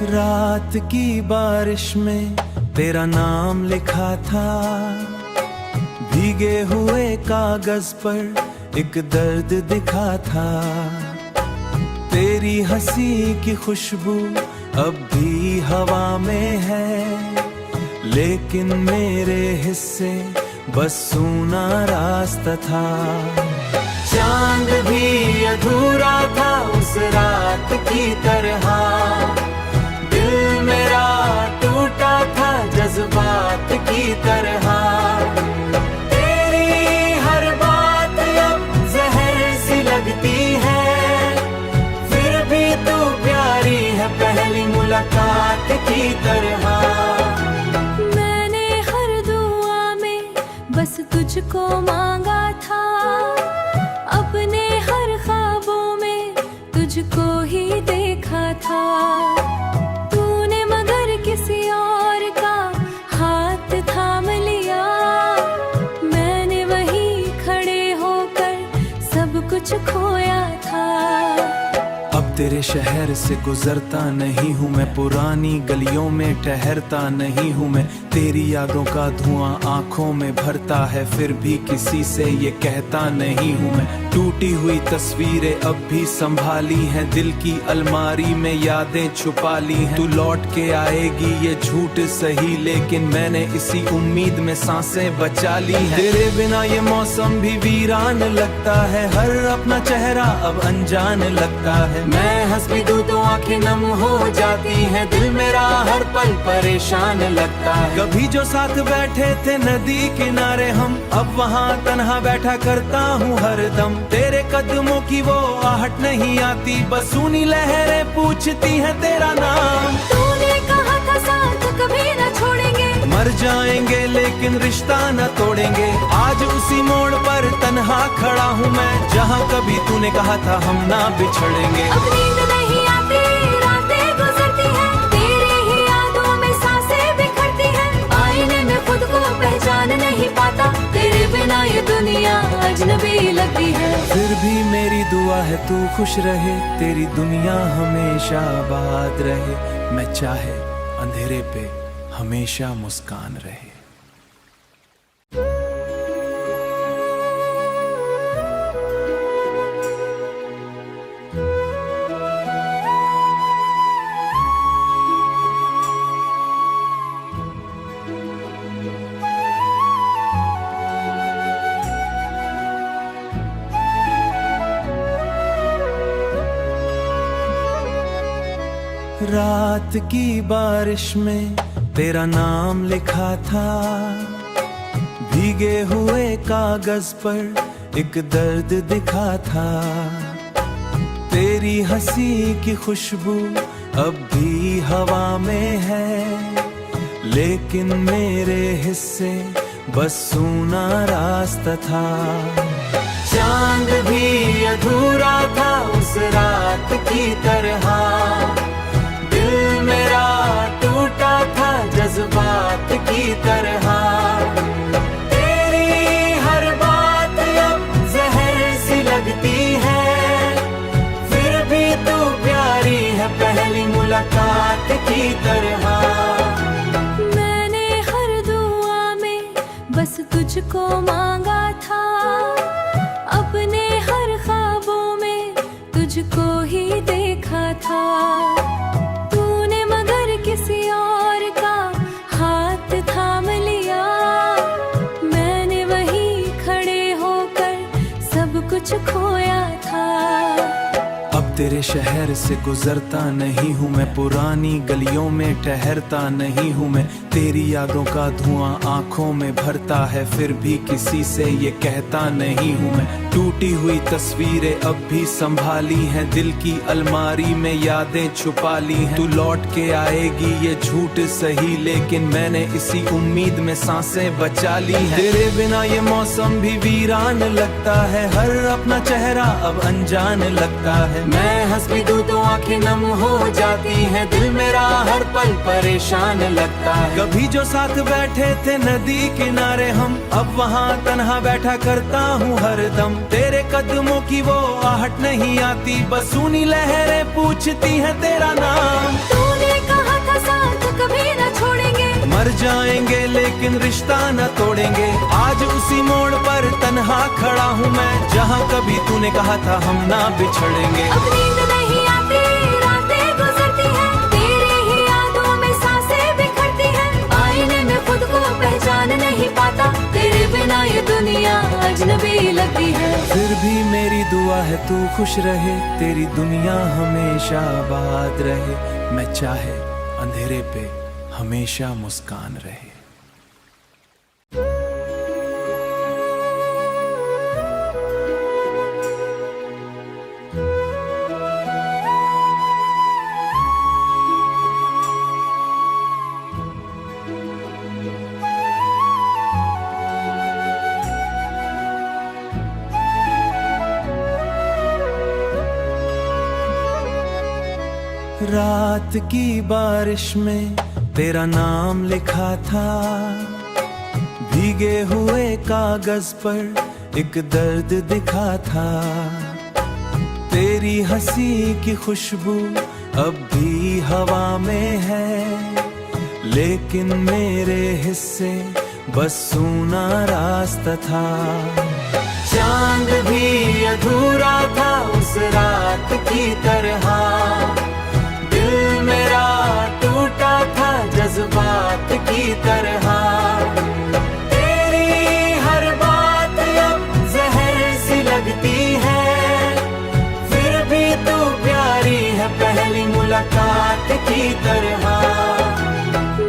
रात की बारिश में तेरा नाम लिखा था, भीगे हुए कागज पर एक दर्द दिखा था। तेरी हंसी की खुशबू अब भी हवा में है, लेकिन मेरे हिस्से बस सूना रास्ता था। चांद भी अधूरा था उस रात की तरह, दिल मेरा टूटा था जज्बात की तरह। तेरी हर बात अब जहर सी लगती है, फिर भी तू प्यारी है पहली मुलाकात की तरह। मैंने हर दुआ में बस तुझको मांगा था, अपने हर ख्वाबों में तुझको ही देखा था। तूने मगर किसी और का हाथ थाम लिया, मैंने वहीं खड़े होकर सब कुछ खोया था। अब तेरे शहर से गुजरता नहीं हूँ मैं, पुरानी गलियों में ठहरता नहीं हूँ मैं। तेरी यादों का धुआं आंखों में भरता है, फिर भी किसी से ये कहता नहीं हूँ मैं। टूटी हुई तस्वीरें अब भी संभाली हैं, दिल की अलमारी में यादें छुपा ली हैं। तू लौट के आएगी ये झूठ सही, लेकिन मैंने इसी उम्मीद में सांसें बचा ली हैं। तेरे बिना ये मौसम भी वीरान लगता है, हर अपना चेहरा अब अनजान लगता है। मैं हंस भी दूं तो आंखें नम हो जाती हैं, दिल मेरा हर पल परेशान लगता है। कभी जो साथ बैठे थे नदी किनारे हम, अब वहाँ तन्हा बैठा करता हूँ हरदम। तेरे कदमों की वो आहट नहीं आती, बस सुनी लहरें पूछती हैं तेरा नाम। तूने कहा था साथ कभी न छोड़ेंगे, मर जाएंगे लेकिन रिश्ता न तोड़ेंगे। आज उसी मोड़ पर तन्हा खड़ा हूँ मैं, जहाँ कभी तूने कहा था हम ना बिछड़ेंगे। अब नींद नहीं आती, रातें गुजरती हैं, तेरी ही यादों में सांसें बिखरती हैं। आईने में खुद को पहचान नहीं पाता, तेरे बिना ये दुनिया अजनबी लगती है। फिर भी मेरी दुआ है तू खुश रहे, तेरी दुनिया हमेशा आबाद रहे। मैं चाहे अंधेरे पे हमेशा मुस्कान रहे। रात की बारिश में तेरा नाम लिखा था, भीगे हुए कागज पर एक दर्द दिखा था। तेरी हंसी की खुशबू अब भी हवा में है, लेकिन मेरे हिस्से बस सूना रास्ता था। चांद भी अधूरा था उस रात की तरह, दिल मेरा टूटा था जज्बात की तरह। तेरी हर बात अब जहर सी लगती है, फिर भी तू प्यारी है पहली मुलाकात की तरह। मैंने हर दुआ में बस तुझको मांगा था, अपने हर ख्वाबों में तुझको ही देखा था। किसी और का हाथ थाम लिया, मैंने वहीं खड़े होकर सब कुछ खोया था। अब तेरे शहर से गुजरता नहीं हूँ मैं, पुरानी गलियों में ठहरता नहीं हूँ मैं। तेरी यादों का धुआं आंखों में भरता है, फिर भी किसी से ये कहता नहीं हूँ मैं। टूटी हुई तस्वीरें अब भी संभाली हैं, दिल की अलमारी में यादें छुपा ली हैं। तू लौट के आएगी ये झूठ सही, लेकिन मैंने इसी उम्मीद में सांसें बचा ली हैं। तेरे बिना ये मौसम भी वीरान लगता है, हर अपना चेहरा अब अनजान लगता है। मैं हंस भी दूं तो आंखें नम हो जाती हैं, दिल मेरा हर पल परेशान लगता है। कभी जो साथ बैठे थे नदी किनारे हम, अब वहाँ तन्हा बैठा करता हूँ हरदम। तेरे कदमों की वो आहट नहीं आती, बस सुनी लहरें पूछती हैं तेरा नाम। तूने कहा था साथ कभी न छोड़ेंगे। मर जाएंगे लेकिन रिश्ता न तोड़ेंगे। आज उसी मोड़ पर तन्हा खड़ा हूँ मैं, जहाँ कभी तूने कहा था हम ना बिछड़ेंगे। अब नींद नहीं आती, रातें गुजरती हैं, तेरी ही यादों में सांसें बिखरती हैं। आईने में खुद को पहचान नहीं पाता, तेरे बिना ये दुनिया अजनबी लगती है। फिर भी मेरी दुआ है तू खुश रहे, तेरी दुनिया हमेशा आबाद रहे। मैं चाहे अंधेरे पे हमेशा मुस्कान रहे। रात की बारिश में तेरा नाम लिखा था, भीगे हुए कागज पर एक दर्द दिखा था। तेरी हंसी की खुशबू अब भी हवा में है, लेकिन मेरे हिस्से बस सूना रास्ता था। चांद भी अधूरा था उस रात की तरह, दिल मेरा टूटा था जज्बात की तरह। तेरी हर बात अब जहर सी लगती है, फिर भी तू प्यारी है पहली मुलाकात की तरह।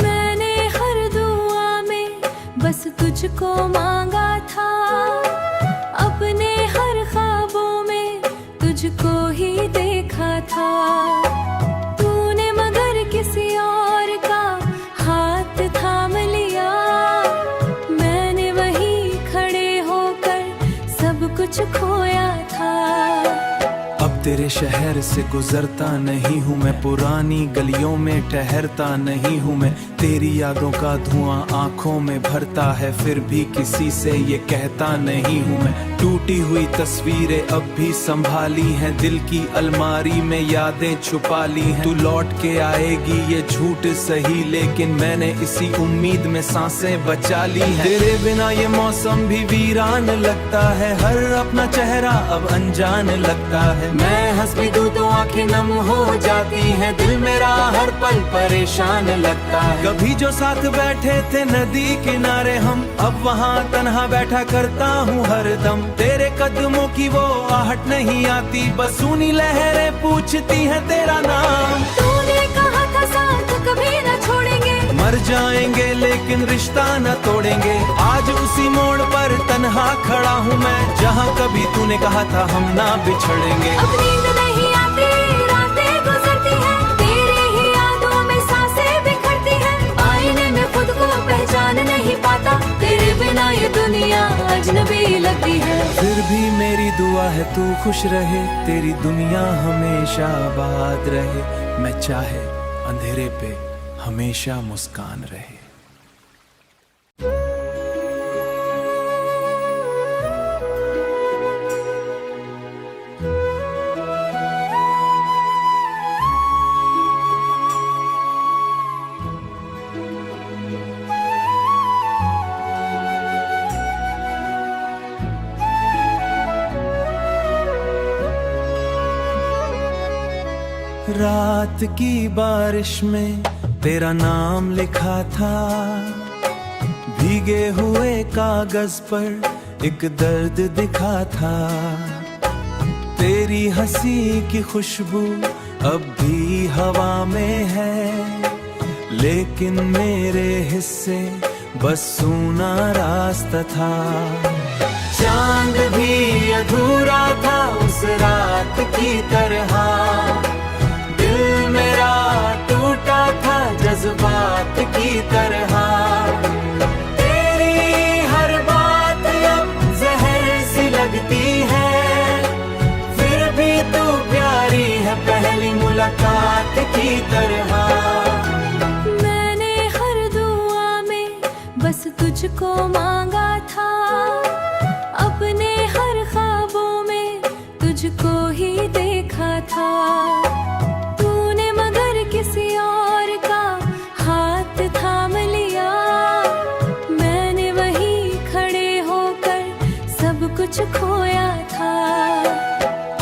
मैंने हर दुआ में बस तुझको मांगा था, अपने हर ख्वाबों में तुझको ही देखा था। किसी और का हाथ थाम लिया, मैंने वहीं खड़े होकर सब कुछ खोया था। अब तेरे शहर से गुजरता नहीं हूँ मैं, पुरानी गलियों में ठहरता नहीं हूँ मैं। तेरी यादों का धुआं आंखों में भरता है, फिर भी किसी से ये कहता नहीं हूँ मैं। टूटी हुई तस्वीरें अब भी संभाली हैं, दिल की अलमारी में यादें छुपा ली हैं। तू लौट के आएगी ये झूठ सही, लेकिन मैंने इसी उम्मीद में सांसें बचा ली हैं। तेरे बिना ये मौसम भी वीरान लगता है, हर अपना चेहरा अब अनजान लगता है। मैं हंस भी दूं तो आंखें नम हो जाती हैं, दिल मेरा हर पल परेशान लगता है। कभी जो साथ बैठे थे नदी किनारे हम, अब वहाँ तन्हा बैठा करता हूँ हरदम। तेरे कदमों की वो आहट नहीं आती, बस सुनी लहरें पूछती हैं तेरा नाम। तूने कहा था साथ कभी न छोड़ेंगे, मर जाएंगे लेकिन रिश्ता न तोड़ेंगे। आज उसी मोड़ पर तन्हा खड़ा हूँ मैं, जहाँ कभी तूने कहा था हम ना बिछड़ेंगे। अब नींद नहीं आती, रातें गुजरती हैं, तेरी ही यादों में सांसें बिखरती हैं। आईने में खुद को पहचान नहीं पाता, तेरे बिना ये दुनिया अजनबी लगती है। फिर भी मेरी दुआ है तू खुश रहे, तेरी दुनिया हमेशा आबाद रहे। मैं चाहे अंधेरे पे हमेशा मुस्कान रहे। रात की बारिश में तेरा नाम लिखा था, भीगे हुए कागज पर एक दर्द दिखा था। तेरी हंसी की खुशबू अब भी हवा में है, लेकिन मेरे हिस्से बस सूना रास्ता था। चांद भी अधूरा था उस रात की तरह, दिल मेरा टूटा था जज्बात की तरह। तेरी हर बात अब जहर सी लगती है, फिर भी तू प्यारी है पहली मुलाकात की तरह। मैंने हर दुआ में बस तुझको मांगा था, अपने हर ख्वाबों में तुझको ही देखा था। किसी और का कुछ खोया था।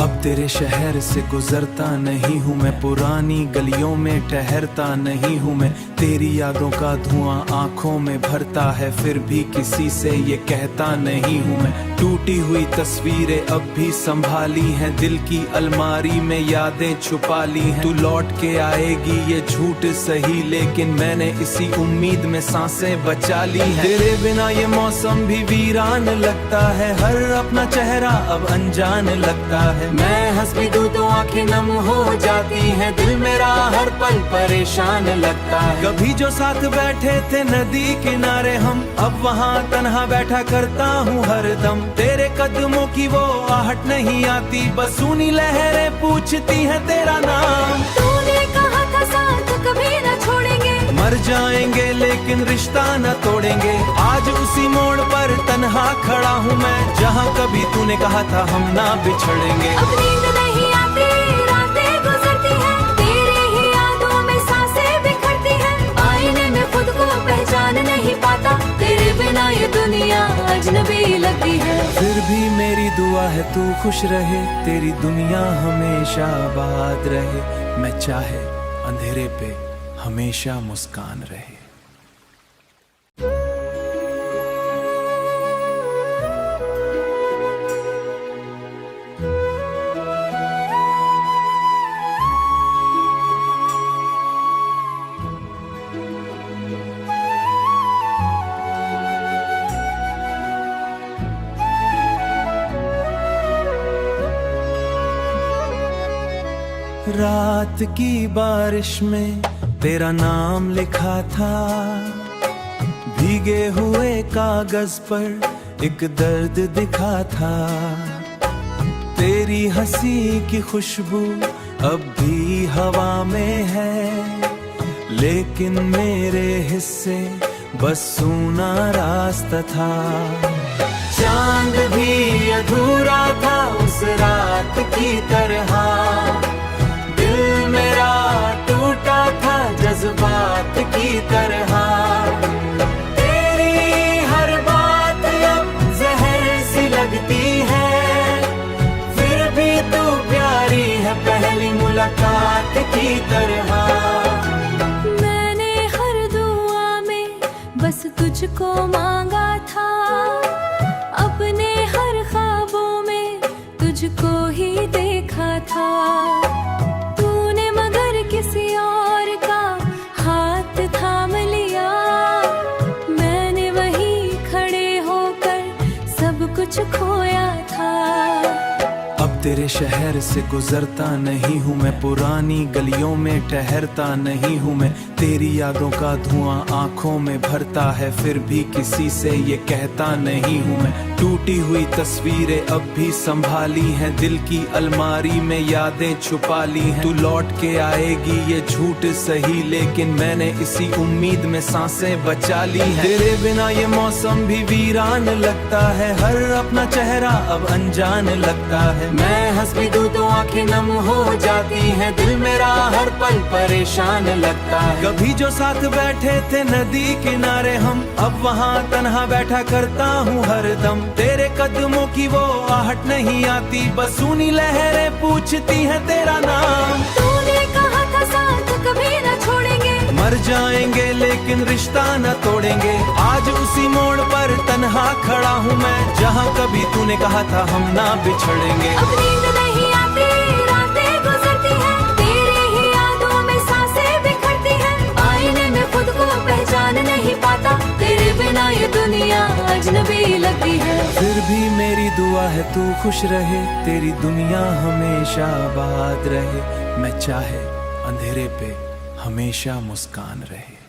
अब तेरे शहर से गुजरता नहीं हूँ मैं, पुरानी गलियों में ठहरता नहीं हूँ मैं। तेरी यादों का धुआं आंखों में भरता है, फिर भी किसी से ये कहता नहीं हूँ मैं। टूटी हुई तस्वीरें अब भी संभाली हैं, दिल की अलमारी में यादें छुपा ली हैं। तू लौट के आएगी ये झूठ सही, लेकिन मैंने इसी उम्मीद में सांसें बचा ली हैं। तेरे बिना ये मौसम भी वीरान लगता है, हर अपना चेहरा अब अनजान लगता है। मैं हंस भी दूं तो आंखें नम हो जाती हैं, दिल मेरा हर पल परेशान लगता है। कभी जो साथ बैठे थे नदी किनारे हम, अब वहाँ तन्हा बैठा करता हूँ हरदम। तेरे कदमों की वो आहट नहीं आती, बस सुनी लहरें पूछती हैं तेरा नाम। तूने कहा था साथ कभी न छोड़ेंगे, मर जाएंगे लेकिन रिश्ता न तोड़ेंगे। आज उसी मोड़ पर तन्हा खड़ा हूँ मैं, जहाँ कभी तूने कहा था हम ना बिछड़ेंगे। अब नींद नहीं आती, रातें गुजरती हैं, तेरी ही यादों में सांसें बिखरती हैं। आईने में खुद को पहचान नहीं पाता, तेरे बिना ये दुनिया अजनबी लगती है। फिर भी मेरी दुआ है तू खुश रहे, तेरी दुनिया हमेशा आबाद रहे। मैं चाहे अंधेरे पे हमेशा मुस्कान रहे। रात की बारिश में तेरा नाम लिखा था, भीगे हुए कागज पर एक दर्द दिखा था। तेरी हंसी की खुशबू अब भी हवा में है, लेकिन मेरे हिस्से बस सूना रास्ता था। चांद भी अधूरा था उस रात की तरह, दिल मेरा टूटा था जज्बात की तरह। तेरी हर बात अब जहर सी लगती है, फिर भी तू प्यारी है पहली मुलाकात की तरह। मैंने हर दुआ में बस तुझको मांगा था, अपने हर ख्वाबों में तुझको ही देखा था। किसी और का हाथ थाम लिया, मैंने वहीं खड़े होकर सब कुछ खोया था। अब तेरे शहर से गुजरता नहीं हूँ मैं, पुरानी गलियों में ठहरता नहीं हूँ मैं। तेरी यादों का धुआं आंखों में भरता है, फिर भी किसी से ये कहता नहीं हूँ मैं। टूटी हुई तस्वीरें अब भी संभाली हैं, दिल की अलमारी में यादें छुपा ली हैं। तू लौट के आएगी ये झूठ सही, लेकिन मैंने इसी उम्मीद में सांसें बचा ली हैं। तेरे बिना ये मौसम भी वीरान लगता है, हर अपना चेहरा अब अनजान लगता है। मैं हंस भी दूं तो आंखें नम हो जाती हैं, दिल मेरा हर पल परेशान लगता है। कभी जो साथ बैठे थे नदी किनारे हम, अब वहाँ तन्हा बैठा करता हूँ हरदम। तेरे कदमों की वो आहट नहीं आती, बस सुनी लहरें पूछती हैं तेरा नाम। तूने कहा था साथ कभी न छोड़ेंगे, मर जाएंगे लेकिन रिश्ता न तोड़ेंगे। आज उसी मोड़ पर तन्हा खड़ा हूँ मैं, जहाँ कभी तूने कहा था हम ना बिछड़ेंगे। अब नींद नहीं आती, रातें गुजरती हैं, तेरी ही यादों में सांसें बिखरती हैं। आईने में खुद को पहचान नहीं पाता, तेरे बिना ये दुनिया अजनबी लगती है। फिर भी मेरी दुआ है तू खुश रहे, तेरी दुनिया हमेशा आबाद रहे। मैं चाहे अंधेरे पे हमेशा मुस्कान रहे।